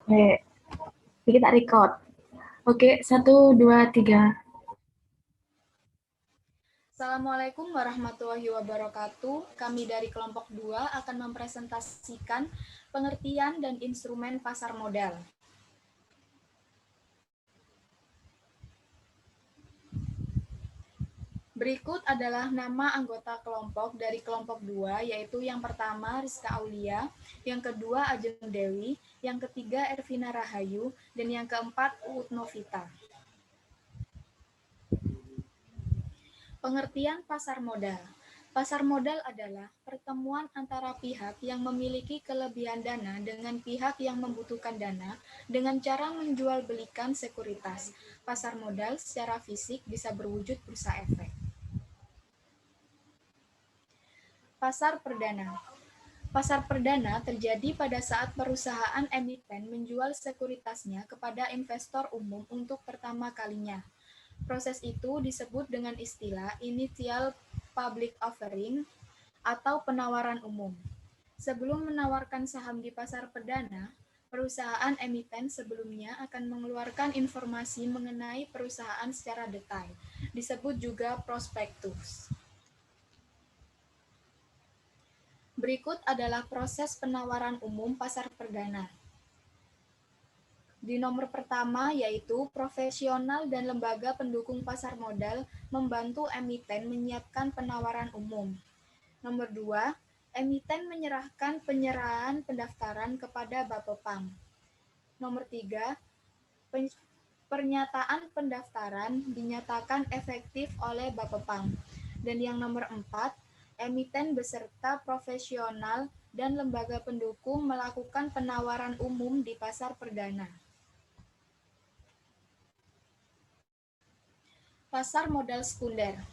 Oke, kita record. Oke, 1, 2, 3. Assalamualaikum warahmatullahi wabarakatuh. Kami dari kelompok 2 akan mempresentasikan pengertian dan instrumen pasar modal. Berikut adalah nama anggota kelompok dari kelompok 2, yaitu yang pertama Rizka Aulia, yang kedua Ajeng Dewi, yang ketiga Ervina Rahayu, dan yang keempat Uut Novita. Pengertian pasar modal. Pasar modal adalah pertemuan antara pihak yang memiliki kelebihan dana dengan pihak yang membutuhkan dana dengan cara menjual belikan sekuritas. Pasar modal secara fisik bisa berwujud bursa efek. Pasar perdana. Pasar perdana terjadi pada saat perusahaan emiten menjual sekuritasnya kepada investor umum untuk pertama kalinya. Proses itu disebut dengan istilah initial public offering atau penawaran umum. Sebelum menawarkan saham di pasar perdana, perusahaan emiten sebelumnya akan mengeluarkan informasi mengenai perusahaan secara detail, disebut juga prospektus. Berikut adalah proses penawaran umum pasar perdana. Di nomor pertama yaitu profesional dan lembaga pendukung pasar modal membantu emiten menyiapkan penawaran umum. Nomor 2, emiten menyerahkan penyerahan pendaftaran kepada Bapepam. Nomor 3, pernyataan pendaftaran dinyatakan efektif oleh Bapepam. Dan yang nomor 4, emiten beserta profesional dan lembaga pendukung melakukan penawaran umum di pasar perdana. Pasar modal sekunder.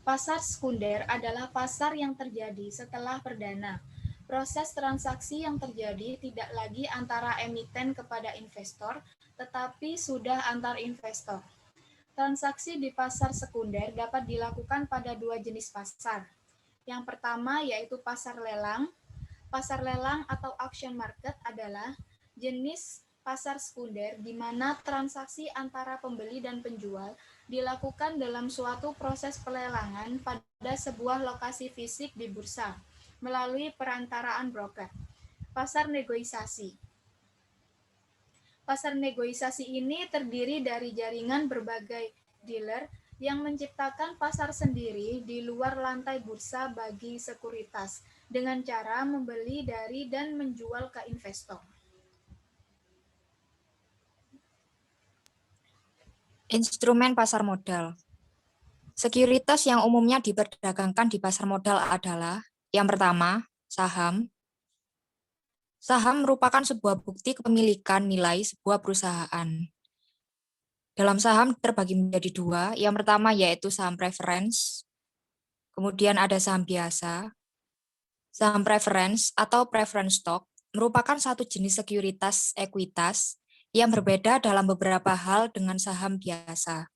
Pasar sekunder adalah pasar yang terjadi setelah perdana. Proses transaksi yang terjadi tidak lagi antara emiten kepada investor, tetapi sudah antar investor. Transaksi di pasar sekunder dapat dilakukan pada dua jenis pasar. Yang pertama yaitu pasar lelang. Pasar lelang atau auction market adalah jenis pasar sekunder di mana transaksi antara pembeli dan penjual dilakukan dalam suatu proses pelelangan pada sebuah lokasi fisik di bursa melalui perantaraan broker. Pasar negosiasi. Pasar negosiasi ini terdiri dari jaringan berbagai dealer yang menciptakan pasar sendiri di luar lantai bursa bagi sekuritas dengan cara membeli dari dan menjual ke investor. Instrumen pasar modal. Sekuritas yang umumnya diperdagangkan di pasar modal adalah yang pertama, saham. Saham merupakan sebuah bukti kepemilikan nilai sebuah perusahaan. Dalam saham terbagi menjadi dua. Yang pertama yaitu saham preference, kemudian ada saham biasa. Saham preference atau preference stock merupakan satu jenis sekuritas ekuitas yang berbeda dalam beberapa hal dengan saham biasa.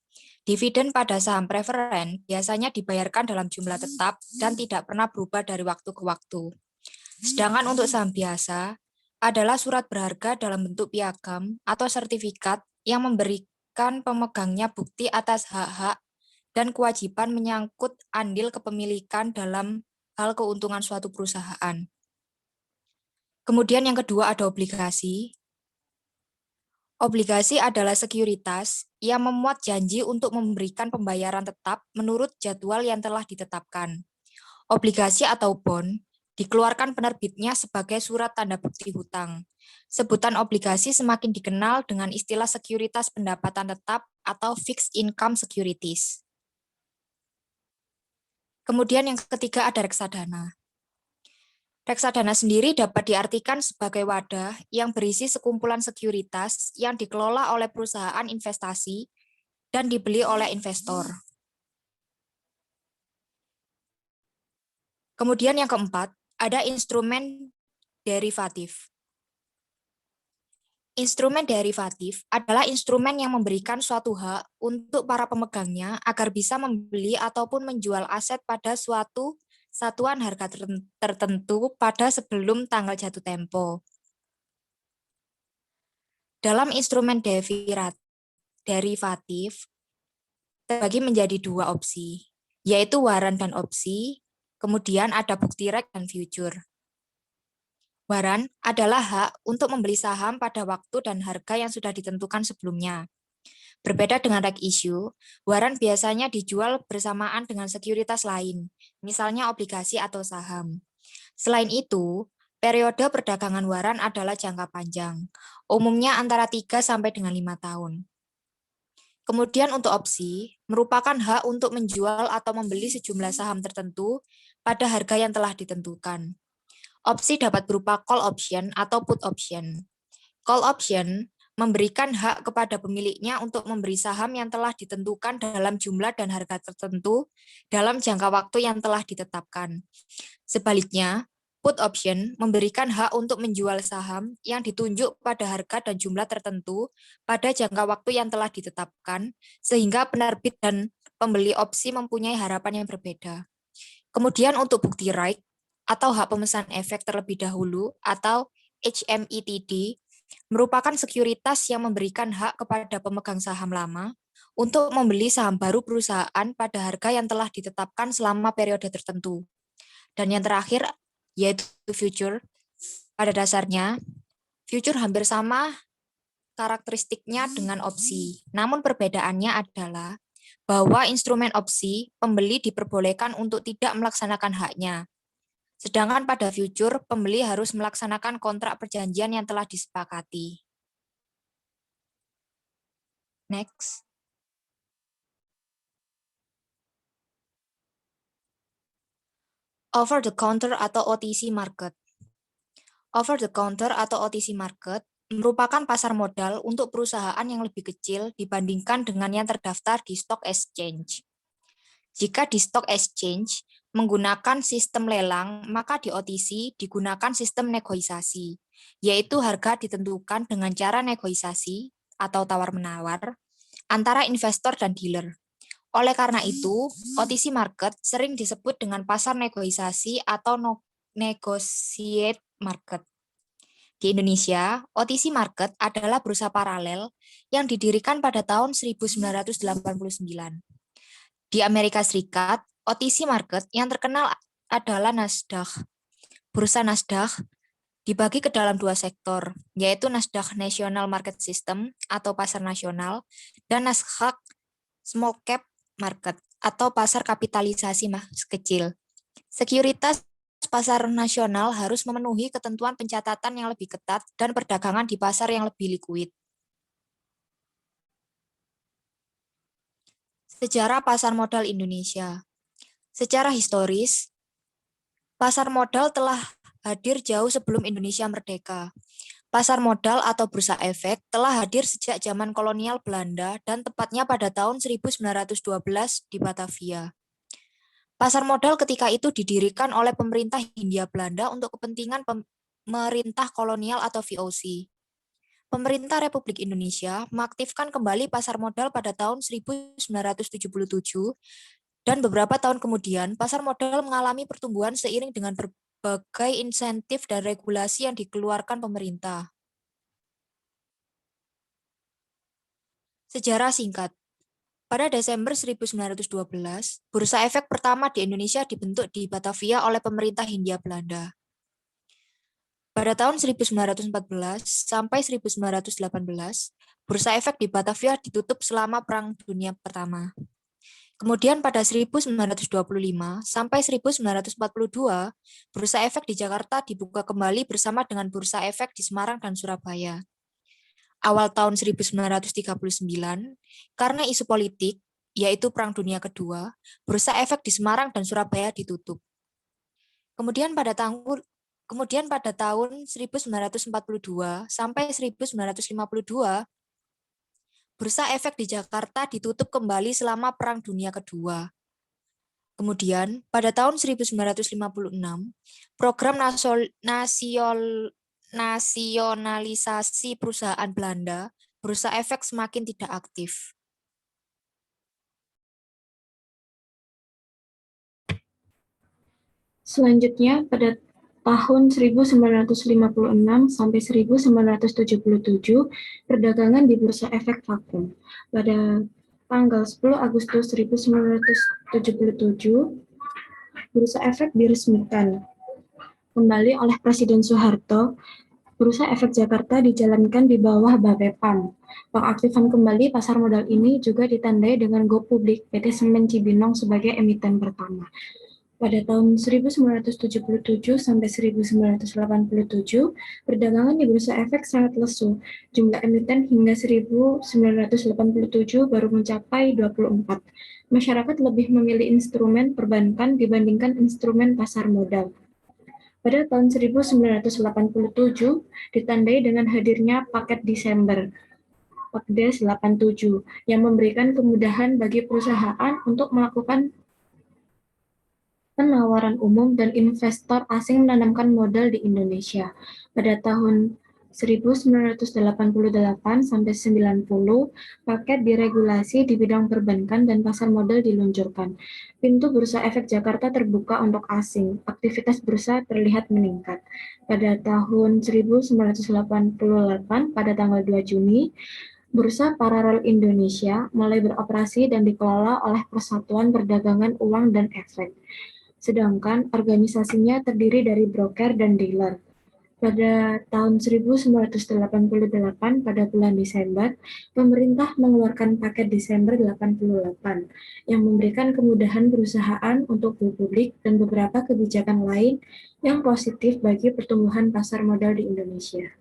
Dividen pada saham preferen biasanya dibayarkan dalam jumlah tetap dan tidak pernah berubah dari waktu ke waktu. Sedangkan untuk saham biasa adalah surat berharga dalam bentuk piagam atau sertifikat yang memberikan pemegangnya bukti atas hak-hak dan kewajiban menyangkut andil kepemilikan dalam hal keuntungan suatu perusahaan. Kemudian yang kedua ada obligasi. Obligasi adalah sekuritas yang memuat janji untuk memberikan pembayaran tetap menurut jadwal yang telah ditetapkan. Obligasi atau bond dikeluarkan penerbitnya sebagai surat tanda bukti hutang. Sebutan obligasi semakin dikenal dengan istilah sekuritas pendapatan tetap atau fixed income securities. Kemudian yang ketiga ada reksadana. Reksadana sendiri dapat diartikan sebagai wadah yang berisi sekumpulan sekuritas yang dikelola oleh perusahaan investasi dan dibeli oleh investor. Kemudian yang keempat, ada instrumen derivatif. Instrumen derivatif adalah instrumen yang memberikan suatu hak untuk para pemegangnya agar bisa membeli ataupun menjual aset pada suatu satuan harga tertentu pada sebelum tanggal jatuh tempo. Dalam instrumen derivatif, terbagi menjadi dua opsi, yaitu waran dan opsi, kemudian ada bukti rek dan future. Waran adalah hak untuk membeli saham pada waktu dan harga yang sudah ditentukan sebelumnya. Berbeda dengan reg issue, waran biasanya dijual bersamaan dengan sekuritas lain, misalnya obligasi atau saham. Selain itu, periode perdagangan waran adalah jangka panjang, umumnya antara 3 sampai dengan 5 tahun. Kemudian untuk opsi, merupakan hak untuk menjual atau membeli sejumlah saham tertentu pada harga yang telah ditentukan. Opsi dapat berupa call option atau put option. Call option memberikan hak kepada pemiliknya untuk memberi saham yang telah ditentukan dalam jumlah dan harga tertentu dalam jangka waktu yang telah ditetapkan. Sebaliknya, put option memberikan hak untuk menjual saham yang ditunjuk pada harga dan jumlah tertentu pada jangka waktu yang telah ditetapkan, sehingga penerbit dan pembeli opsi mempunyai harapan yang berbeda. Kemudian untuk bukti right, atau hak pemesan efek terlebih dahulu, atau HMETD, merupakan sekuritas yang memberikan hak kepada pemegang saham lama untuk membeli saham baru perusahaan pada harga yang telah ditetapkan selama periode tertentu. Dan yang terakhir, yaitu future. Pada dasarnya, future hampir sama karakteristiknya dengan opsi. Namun perbedaannya adalah bahwa instrumen opsi, pembeli diperbolehkan untuk tidak melaksanakan haknya. Sedangkan pada future, pembeli harus melaksanakan kontrak perjanjian yang telah disepakati. Next. Over the counter atau OTC market. Over the counter atau OTC market merupakan pasar modal untuk perusahaan yang lebih kecil dibandingkan dengan yang terdaftar di stock exchange. Jika di stock exchange menggunakan sistem lelang, maka di OTC digunakan sistem negosiasi, yaitu harga ditentukan dengan cara negosiasi atau tawar-menawar antara investor dan dealer. Oleh karena itu, OTC market sering disebut dengan pasar negosiasi atau negotiate market. Di Indonesia, OTC market adalah bursa paralel yang didirikan pada tahun 1989. Di Amerika Serikat, OTC market yang terkenal adalah Nasdaq. Bursa Nasdaq dibagi ke dalam dua sektor, yaitu Nasdaq National Market System atau pasar nasional, dan Nasdaq Small Cap Market atau pasar kapitalisasi kecil. Sekuritas pasar nasional harus memenuhi ketentuan pencatatan yang lebih ketat dan perdagangan di pasar yang lebih likuid. Sejarah pasar modal Indonesia. Secara historis, pasar modal telah hadir jauh sebelum Indonesia merdeka. Pasar modal atau bursa efek telah hadir sejak zaman kolonial Belanda dan tepatnya pada tahun 1912 di Batavia. Pasar modal ketika itu didirikan oleh pemerintah Hindia Belanda untuk kepentingan pemerintah kolonial atau VOC. Pemerintah Republik Indonesia mengaktifkan kembali pasar modal pada tahun 1977 dan beberapa tahun kemudian pasar modal mengalami pertumbuhan seiring dengan berbagai insentif dan regulasi yang dikeluarkan pemerintah. Sejarah singkat. Pada Desember 1912, bursa efek pertama di Indonesia dibentuk di Batavia oleh pemerintah Hindia Belanda. Pada tahun 1914 sampai 1918, bursa efek di Batavia ditutup selama Perang Dunia Pertama. Kemudian pada 1925 sampai 1942, bursa efek di Jakarta dibuka kembali bersama dengan bursa efek di Semarang dan Surabaya. Awal tahun 1939, karena isu politik, yaitu Perang Dunia Kedua, bursa efek di Semarang dan Surabaya ditutup. Kemudian pada tahun 1942 sampai 1952, bursa efek di Jakarta ditutup kembali selama Perang Dunia Kedua. Kemudian, pada tahun 1956, program nasionalisasi perusahaan Belanda, bursa efek semakin tidak aktif. Selanjutnya, pada tahun 1956 sampai 1977, perdagangan di Bursa Efek vakum. Pada tanggal 10 Agustus 1977, Bursa Efek diresmikan kembali oleh Presiden Soeharto. Bursa Efek Jakarta dijalankan di bawah Bapepam. Pengaktifan kembali pasar modal ini juga ditandai dengan go publik PT Semen Cibinong sebagai emiten pertama. Pada tahun 1977 sampai 1987, perdagangan di Bursa Efek sangat lesu. Jumlah emiten hingga 1987 baru mencapai 24. Masyarakat lebih memilih instrumen perbankan dibandingkan instrumen pasar modal. Pada tahun 1987, ditandai dengan hadirnya paket Desember, Pakdes 87, yang memberikan kemudahan bagi perusahaan untuk melakukan penawaran umum dan investor asing menanamkan modal di Indonesia. Pada tahun 1988 sampai 90, paket diregulasi di bidang perbankan dan pasar modal diluncurkan. Pintu Bursa Efek Jakarta terbuka untuk asing. Aktivitas bursa terlihat meningkat. Pada tahun 1988, pada tanggal 2 Juni, Bursa Paralel Indonesia mulai beroperasi dan dikelola oleh Persatuan Perdagangan Uang dan Efek. Sedangkan organisasinya terdiri dari broker dan dealer. Pada tahun 1988, pada bulan Desember, pemerintah mengeluarkan paket Desember 88 yang memberikan kemudahan perusahaan untuk go publik dan beberapa kebijakan lain yang positif bagi pertumbuhan pasar modal di Indonesia.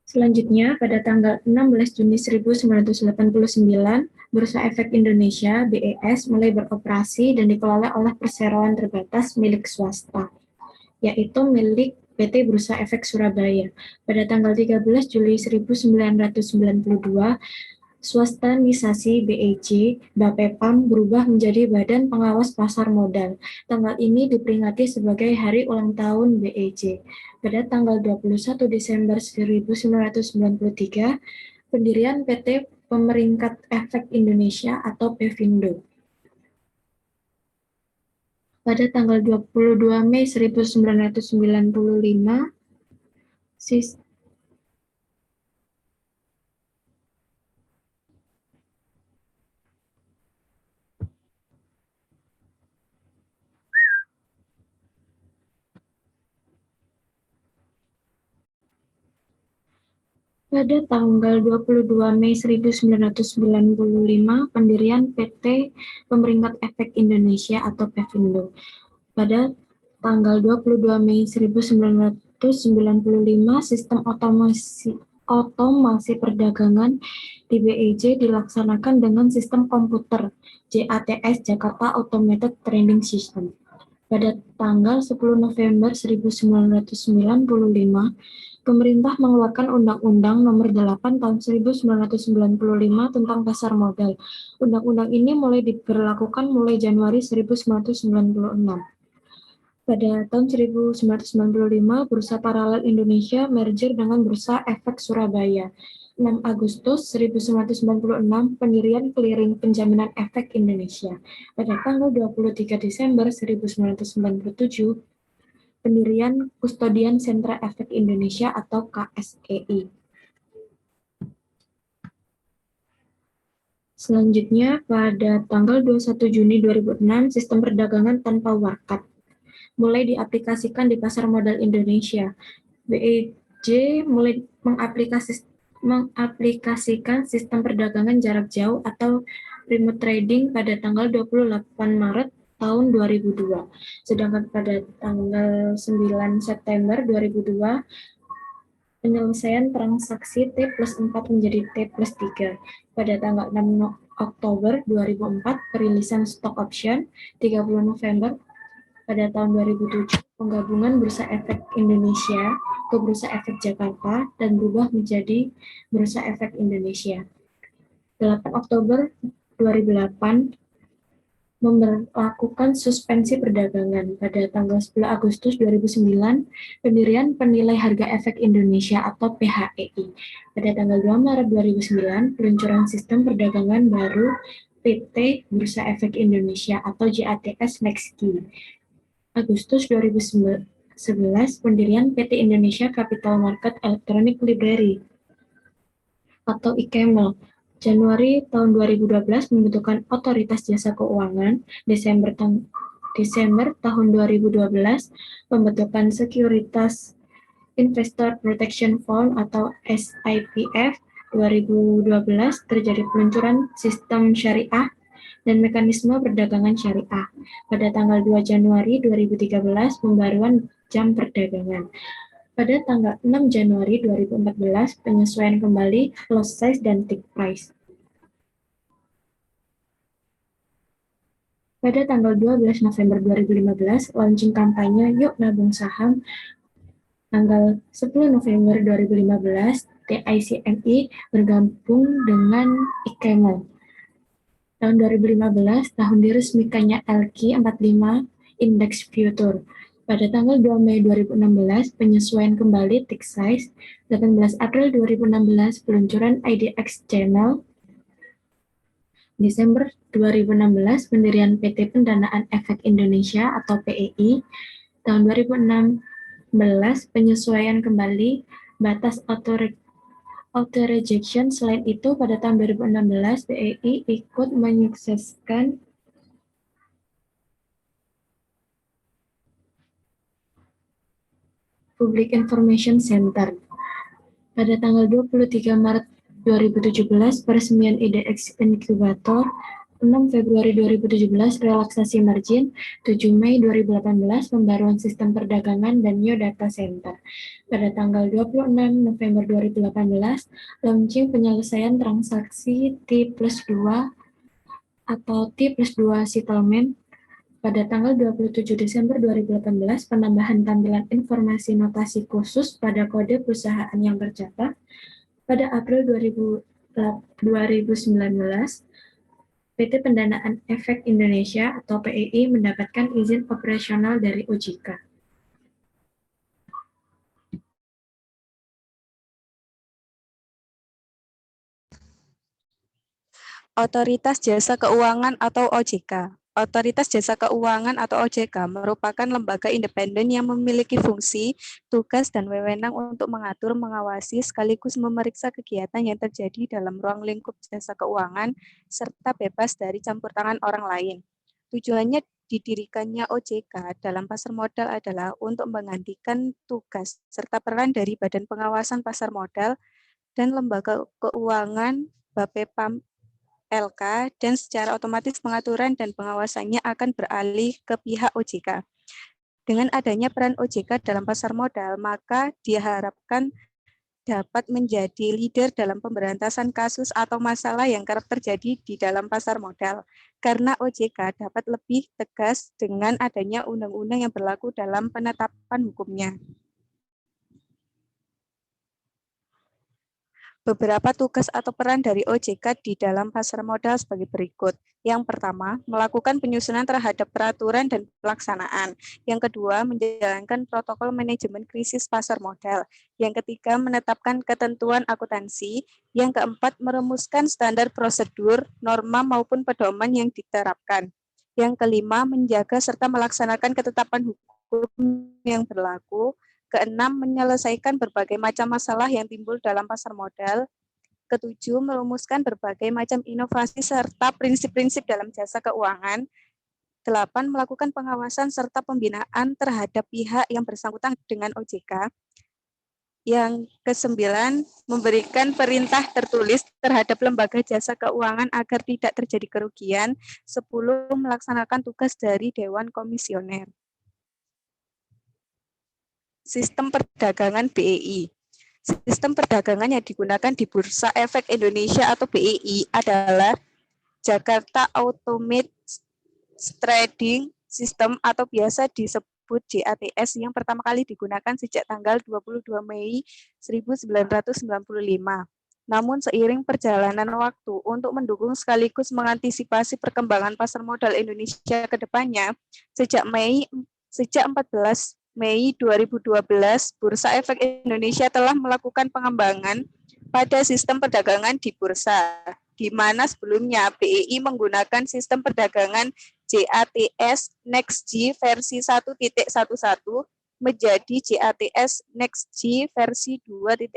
Selanjutnya, pada tanggal 16 Juni 1989, Bursa Efek Indonesia (BES) mulai beroperasi dan dikelola oleh perseroan terbatas milik swasta, yaitu milik PT Bursa Efek Surabaya. Pada tanggal 13 Juli 1992, swastanisasi BEJ, Bapepam berubah menjadi Badan Pengawas Pasar Modal. Tanggal ini diperingati sebagai Hari Ulang Tahun BEJ. Pada tanggal 21 Desember 1993, pendirian PT Pemeringkat Efek Indonesia atau Pevindo. Pada tanggal 22 Mei 1995, Pada tanggal 22 Mei 1995, pendirian PT Pemeringkat Efek Indonesia atau Pevindo. Pada tanggal 22 Mei 1995, sistem otomasi perdagangan di BEJ dilaksanakan dengan sistem komputer JATS, Jakarta Automated Trading System. Pada tanggal 10 November 1995, pemerintah mengeluarkan Undang-Undang Nomor 8 Tahun 1995 tentang Pasar Modal. Undang-undang ini mulai diberlakukan mulai Januari 1996. Pada tahun 1995, Bursa Paralel Indonesia merger dengan Bursa Efek Surabaya. 6 Agustus 1996, pendirian Clearing Penjaminan Efek Indonesia. Pada tanggal 23 Desember 1997, pendirian Kustodian Sentra Efek Indonesia atau KSEI. Selanjutnya, pada tanggal 21 Juni 2006, sistem perdagangan tanpa warkat mulai diaplikasikan di pasar modal Indonesia. BEJ mulai mengaplikasikan sistem perdagangan jarak jauh atau remote trading pada tanggal 28 Maret tahun 2002. Sedangkan pada tanggal 9 September 2002, penyelesaian transaksi T+4 menjadi T+3. Pada tanggal 6 Oktober 2004, perilisan stok option. 30 November pada tahun 2007, penggabungan Bursa Efek Indonesia ke Bursa Efek Jakarta dan berubah menjadi Bursa Efek Indonesia. 8 Oktober 2008, memberlakukan suspensi perdagangan. Pada tanggal 10 Agustus 2009, pendirian Penilai Harga Efek Indonesia atau PHEI. Pada tanggal 2 Maret 2009, peluncuran sistem perdagangan baru PT Bursa Efek Indonesia atau JATS Nexki. Agustus 2011, pendirian PT Indonesia Capital Market Electronic Library atau ICAML. Januari tahun 2012 membentukkan Otoritas Jasa Keuangan. Desember tahun 2012 pembentukan Sekuritas Investor Protection Fund atau SIPF. 2012 terjadi peluncuran sistem syariah dan mekanisme perdagangan syariah. Pada tanggal 2 Januari 2013 pembaruan jam perdagangan. Pada tanggal 6 Januari 2014 penyesuaian kembali lot size dan tick price. Pada tanggal 12 November 2015 launching kampanye Yuk Nabung Saham. Tanggal 10 November 2015, TICMI bergabung dengan ICAML. Tahun 2015, tahun diresmikannya LQ45 Index Future. Pada tanggal 2 Mei 2016, penyesuaian kembali tick size. 18 April 2016, peluncuran IDX Channel. Desember 2016, pendirian PT Pendanaan Efek Indonesia atau PEI. Tahun 2016, penyesuaian kembali batas auto rejection. Selain itu, pada tahun 2016, PEI ikut menyukseskan Public Information Center. Pada tanggal 23 Maret 2017, peresmian IDX Incubator. 6 Februari 2017, relaksasi margin. 7 Mei 2018, pembaruan sistem perdagangan dan new data center. Pada tanggal 26 November 2018, launching penyelesaian transaksi T+2 atau T+2 settlement. Pada tanggal 27 Desember 2018, penambahan tampilan informasi notasi khusus pada kode perusahaan yang tercatat. Pada April 2019, PT Pendanaan Efek Indonesia atau PEI mendapatkan izin operasional dari OJK. Otoritas Jasa Keuangan atau OJK. Otoritas Jasa Keuangan atau OJK merupakan lembaga independen yang memiliki fungsi, tugas, dan wewenang untuk mengatur, mengawasi, sekaligus memeriksa kegiatan yang terjadi dalam ruang lingkup jasa keuangan, serta bebas dari campur tangan orang lain. Tujuannya didirikannya OJK dalam pasar modal adalah untuk menggantikan tugas serta peran dari Badan Pengawasan Pasar Modal dan Lembaga Keuangan BAPEPAM LK, dan secara otomatis pengaturan dan pengawasannya akan beralih ke pihak OJK. Dengan adanya peran OJK dalam pasar modal, maka diharapkan dapat menjadi leader dalam pemberantasan kasus atau masalah yang kerap terjadi di dalam pasar modal, karena OJK dapat lebih tegas dengan adanya undang-undang yang berlaku dalam penetapan hukumnya. Beberapa tugas atau peran dari OJK di dalam pasar modal sebagai berikut. Yang pertama, melakukan penyusunan terhadap peraturan dan pelaksanaan. Yang kedua, menjalankan protokol manajemen krisis pasar modal. Yang ketiga, menetapkan ketentuan akuntansi. Yang keempat, merumuskan standar prosedur, norma maupun pedoman yang diterapkan. Yang kelima, menjaga serta melaksanakan ketetapan hukum yang berlaku. Keenam, menyelesaikan berbagai macam masalah yang timbul dalam pasar modal. Ketujuh, merumuskan berbagai macam inovasi serta prinsip-prinsip dalam jasa keuangan. 8, melakukan pengawasan serta pembinaan terhadap pihak yang bersangkutan dengan OJK. Yang ke-9, memberikan perintah tertulis terhadap lembaga jasa keuangan agar tidak terjadi kerugian. 10, melaksanakan tugas dari Dewan Komisioner. Sistem perdagangan BEI. Sistem perdagangan yang digunakan di Bursa Efek Indonesia atau BEI adalah Jakarta Automated Trading System atau biasa disebut JATS yang pertama kali digunakan sejak tanggal 22 Mei 1995. Namun seiring perjalanan waktu untuk mendukung sekaligus mengantisipasi perkembangan pasar modal Indonesia ke depannya, sejak 14 Mei 2012, Bursa Efek Indonesia telah melakukan pengembangan pada sistem perdagangan di bursa. di mana sebelumnya BEI menggunakan sistem perdagangan JATS NextG versi 1.11 menjadi JATS NextG versi 2.0.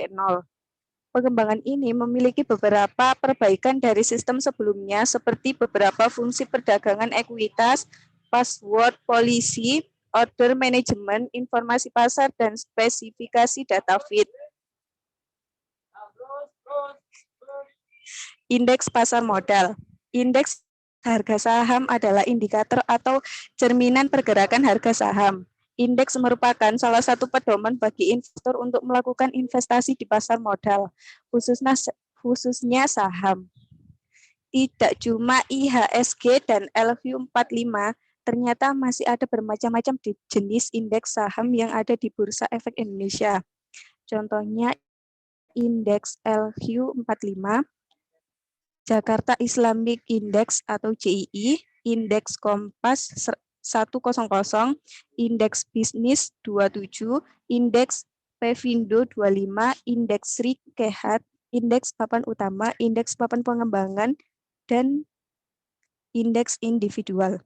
Pengembangan ini memiliki beberapa perbaikan dari sistem sebelumnya seperti beberapa fungsi perdagangan ekuitas, password policy, order management, informasi pasar, dan spesifikasi data feed. Indeks pasar modal. Indeks harga saham adalah indikator atau cerminan pergerakan harga saham. Indeks merupakan salah satu pedoman bagi investor untuk melakukan investasi di pasar modal, khususnya saham. Tidak cuma IHSG dan LQ45, ternyata masih ada bermacam-macam jenis indeks saham yang ada di Bursa Efek Indonesia. Contohnya indeks LQ45, Jakarta Islamic Index atau JII, indeks Kompas 100, indeks bisnis 27, indeks Pevindo 25, indeks Sri Kehat, indeks papan utama, indeks papan pengembangan, dan indeks individual.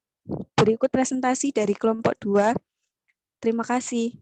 Berikut presentasi dari kelompok 2. Terima kasih.